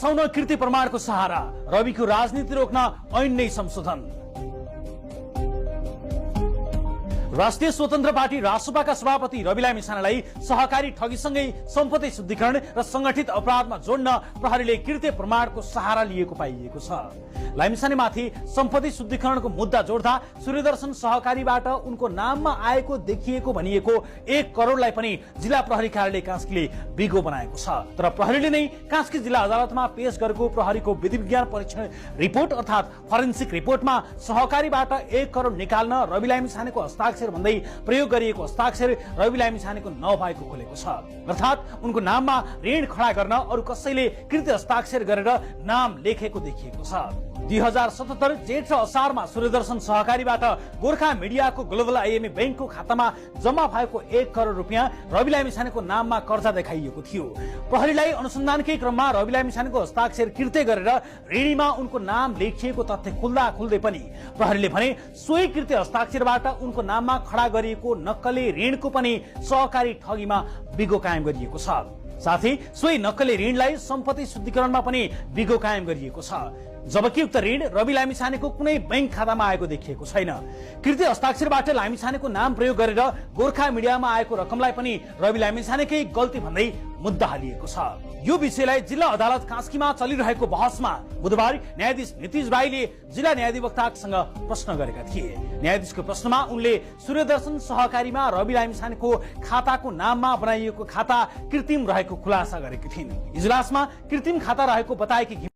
कृति प्रमाणको सहारा रविको राजनीति रोक्न ऐन नै संशोधन। राष्ट्रिय स्वतन्त्र पार्टी रासुपाका सभापति रवि लामिछानेलाई सहकारी ठगीसँगै सम्पत्ति शुद्धिकरण र संगठित अपराधमा जोड्न प्रहरीले कृत्य प्रमाणको सहारा लिएको पाइएको छ। लामिछानेमाथि सम्पत्ति शुद्धिकरणको मुद्दा जोड्दा सूर्यदर्शन सहकारीबाट उनको नाममा आएको देखिएको भनिएको 1 करोडलाई पनि जिल्ला प्रहरी कार्यालय कास्कीले बिगो बनाएको छ। तर प्रहरीले नै कास्की जिल्ला अदालतमा पेश गरेको प्रहरीको विधि विज्ञान परीक्षण रिपोर्ट अर्थात् फरेन्सिक रिपोर्टमा सहकारीबाट 1 करोड निकाल्न रवि लामिछानेको हस्ताक्षर भन्दै प्रयोग गरिएको हस्ताक्षर रवि लामिछानेको नभएको खोलेको छ। अर्थात् उनको नाममा ऋण खडा गर्न अरु कसैले कृत्य हस्ताक्षर गरेर नाम लेखेको देखिएको छ। 2077 जेठ र असारमा सूर्यदर्शन सहकारीबाट गोर्खा मिडियाको ग्लोबल आइएमए बैंकको खातामा जम्मा भएको 1 करोड रुपियाँ रवि लामिछानेको नाममा कर्जा देखाइएको थियो। प्रहरीलाई अनुसन्धानकै क्रममा रवि लामिछानेको हस्ताक्षर कृत्य गरेर ऋणीमा उनको नाम लेखिएको तथ्य खुल्दा खुल्दै पनि प्रहरीले भने सोही कृत्य हस्ताक्षरबाट उनको नाममा खडा गरिएको नक्कली ऋणको पनि सहकारी ठगीमा बिगो कायम गरिएको छ। साथै सोही नक्कली ऋणलाई सम्पत्ति शुद्धिकरणमा पनि बिगो कायम गरिएको छ। जबकि उक्त ऋण रवि लामिछानेको कुनै बैंक खातामा आएको देखिएको छैन। कृत्य हस्ताक्षरबाट लामिछानेको नाम प्रयोग गरेर गोर्खा मिडियामा आएको रकमलाई पनि रवि लामिछानेकै गल्ती भन्दै मुद्दा हालिएको छ। यो विषयलाई जिल्ला अदालत कास्कीमा चलिरहेको बहसमा बुधबार न्यायाधीश नितिश राईले जिल्ला न्यायाधिवक्तासँग प्रश्न गरेका थिए। न्यायाधीशको प्रश्नमा उनले सूर्यदर्शन सहकारीमा रवि लामिछानेको खाताको नाममा बनाइएको खाता कृत्रिम रहेको खुलासा गरेकी थिइन्। इजलासमा कृत्रिम खाता रहेको बताएकी